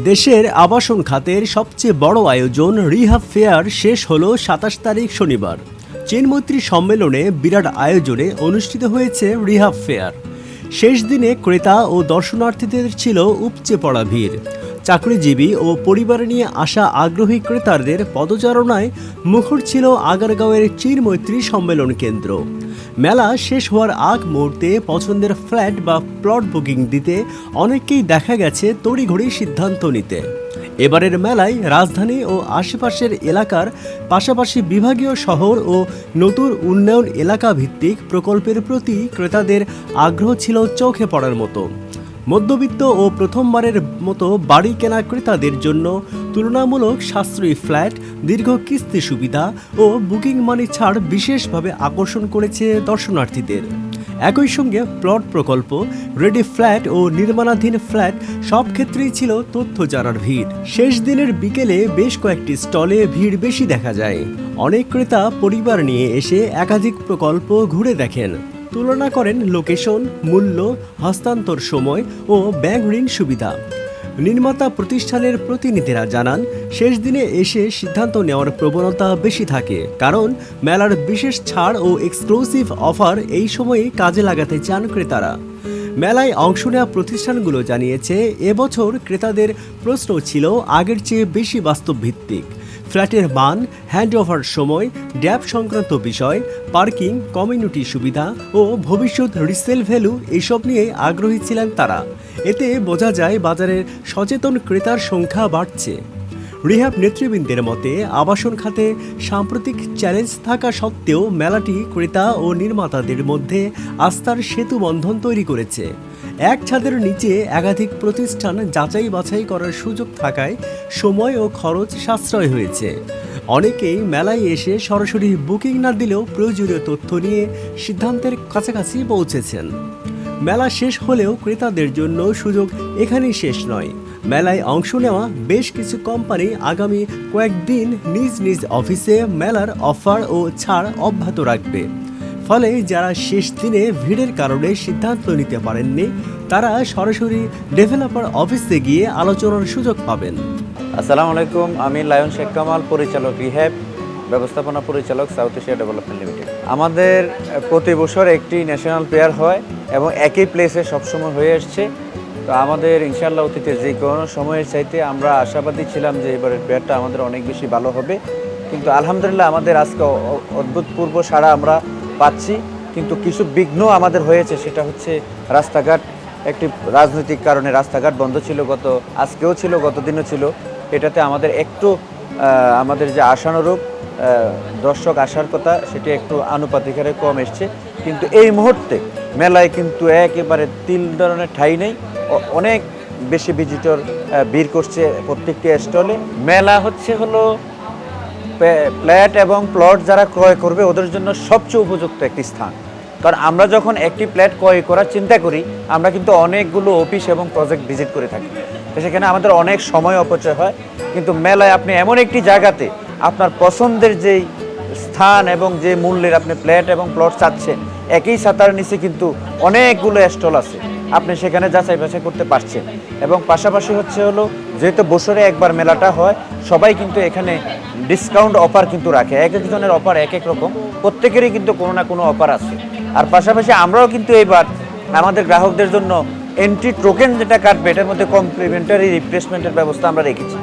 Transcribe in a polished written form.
দেশের আবাসন খাতের সবচেয়ে বড় আয়োজন রিহাব ফেয়ার শেষ হলো ২৭ তারিখ শনিবার। চীনমৈত্রী সম্মেলনে বিরাট আয়োজনে অনুষ্ঠিত হয়েছে রিহাব ফেয়ার। শেষ দিনে ক্রেতা ও দর্শনার্থীদের ছিল উপচে পড়া ভিড়। চাকরিজীবী ও পরিবার নিয়ে আসা আগ্রহী ক্রেতাদের পদচারণায় মুখর ছিল আগারগাঁওয়ের চীনমৈত্রী সম্মেলন কেন্দ্র। মেলা শেষ হওয়ার আগ মুহূর্তে পছন্দের ফ্ল্যাট বা প্লট বুকিং দিতে অনেককেই দেখা গেছে তড়িঘড়ি সিদ্ধান্ত নিতে। এবারের মেলায় রাজধানী ও আশেপাশের এলাকার পাশাপাশি বিভাগীয় শহর ও নতুন উন্নয়ন এলাকা ভিত্তিক প্রকল্পের প্রতি ক্রেতাদের আগ্রহ ছিল চোখে পড়ার মতো। মধ্যবিত্ত ও প্রথমবারের মতো বাড়ি কেনা ক্রেতাদের জন্য তুলনামূলক সাশ্রয়ী ফ্ল্যাট, দীর্ঘ কিস্তি সুবিধা ও বুকিং মানি ছাড় বিশেষভাবে আকর্ষণ করেছে দর্শনার্থীদের। একই সঙ্গে প্লট প্রকল্প, রেডি ফ্ল্যাট ও নির্মাণাধীন ফ্ল্যাট সব ক্ষেত্রেই ছিল তথ্য জানার ভিড়। শেষ দিনের বিকেলে বেশ কয়েকটি স্টলে ভিড় বেশি দেখা যায়। অনেক ক্রেতা পরিবার নিয়ে এসে একাধিক প্রকল্প ঘুরে দেখেন, তুলনা করেন লোকেশন, মূল্য, হস্তান্তর সময় ও ব্যাংক ঋণ সুবিধা। নির্মাতা প্রতিষ্ঠানের প্রতিনিধিরা জানান, শেষ দিনে এসে সিদ্ধান্ত নেওয়ার প্রবণতা বেশি থাকে, কারণ মেলার বিশেষ ছাড় ও এক্সক্লুসিভ অফার এই সময়ে কাজে লাগাতে চান ক্রেতারা। মেলায় অংশ নেওয়া প্রতিষ্ঠানগুলো জানিয়েছে, এবছর ক্রেতাদের প্রশ্ন ছিল আগের চেয়ে বেশি বাস্তবভিত্তিক। ফ্ল্যাটের মান, হ্যান্ডওভার সময়, ড্যাব সংক্রান্ত বিষয়, পার্কিং, কমিউনিটি সুবিধা ও ভবিষ্যৎ রিসেল ভ্যালু এসব নিয়ে আগ্রহী ছিলেন তারা। এতে বোঝা যায় বাজারের সচেতন ক্রেতার সংখ্যা বাড়ছে। রিহাব নেতৃবৃন্দের মতে, আবাসন খাতে সাম্প্রতিক চ্যালেঞ্জ থাকা সত্ত্বেও মেলাটি ক্রেতা ও নির্মাতাদের মধ্যে আস্থার সেতু বন্ধন তৈরি করেছে। এক ছাদের নিচে একাধিক প্রতিষ্ঠান যাচাই বাছাই করার সুযোগ থাকায় সময় ও খরচ সাশ্রয় হয়েছে। অনেকেই মেলায় এসে সরাসরি বুকিং না দিলেও প্রয়োজনীয় তথ্য নিয়ে সিদ্ধান্তের কাছাকাছি পৌঁছেছেন। মেলা শেষ হলেও ক্রেতাদের জন্য সুযোগ এখানেই শেষ নয়। মেলায় অংশ নেওয়া বেশ কিছু কোম্পানি আগামী কয়েকদিন নিজ নিজ অফিসে মেলার অফার ও ছাড় অব্যাহত রাখবে। ফলে যারা শেষ দিনে ভিড়ের কারণে সিদ্ধান্ত নিতে পারেননি, তারা সরাসরি ডেভেলপার অফিসে গিয়ে আলোচনার সুযোগ পাবেন। আসসালামু আলাইকুম, আমি লায়ন শেখ কামাল, পরিচালক রিহ্যাব, ব্যবস্থাপনা পরিচালক সাউথ এশিয়া ডেভেলপমেন্ট লিমিটেড। আমাদের প্রতি বছর একটি ন্যাশনাল ফেয়ার হয় এবং একই প্লেসে সবসময় হয়ে আসছে। তো আমাদের ইনশাআল্লাহ অতীতে যে কোনো সময়ের চাইতে আমরা আশাবাদী ছিলাম যে এবারের ফেয়ারটা আমাদের অনেক বেশি ভালো হবে, কিন্তু আলহামদুলিল্লাহ আমাদের আজকে অভূতপূর্ব সাড়া আমরা পাচ্ছি। কিন্তু কিছু বিঘ্ন আমাদের হয়েছে, সেটা হচ্ছে রাস্তাঘাট। একটি রাজনৈতিক কারণে রাস্তাঘাট বন্ধ ছিল, আজকেও ছিল, গত দিনও ছিল। এটাতে আমাদের একটু আমাদের যে আশানুরূপ দর্শক আসার কথা সেটি একটু আনুপাতিক হারে কম এসছে। কিন্তু এই মুহূর্তে মেলায় কিন্তু একেবারে তিল ধরনের ঠাঁই নেই, অনেক বেশি ভিজিটর ভিড় করছে প্রত্যেকটি স্টলে। মেলা হলো ফ্ল্যাট এবং প্লট যারা ক্রয় করবে ওদের জন্য সবচেয়ে উপযুক্ত একটি স্থান। কারণ আমরা যখন একটি ফ্ল্যাট ক্রয় করার চিন্তা করি, আমরা কিন্তু অনেকগুলো অফিস এবং প্রজেক্ট ভিজিট করে থাকি, তো সেখানে আমাদের অনেক সময় অপচয় হয়। কিন্তু মেলায় আপনি এমন একটি জায়গাতে আপনার পছন্দের যেই স্থান এবং যে মূল্যের আপনি ফ্ল্যাট এবং প্লট চাচ্ছেন, একই ছাতার নিচে কিন্তু অনেকগুলো স্টল আছে, আপনি সেখানে যাচাই বাছাই করতে পারছেন। এবং পাশাপাশি যেহেতু বছরে একবার মেলাটা হয়, সবাই কিন্তু এখানে ডিসকাউন্ট অফার কিন্তু রাখে। এক একজনের অফার এক এক রকম, প্রত্যেকেরই কিন্তু কোনো না কোনো অফার আছে। আর পাশাপাশি আমরাও কিন্তু এইবার আমাদের গ্রাহকদের জন্য এন্ট্রি টোকেন যেটা কাটবে, এটার মধ্যে কমপ্লিমেন্টারি রিপ্লেসমেন্টের ব্যবস্থা আমরা রেখেছি।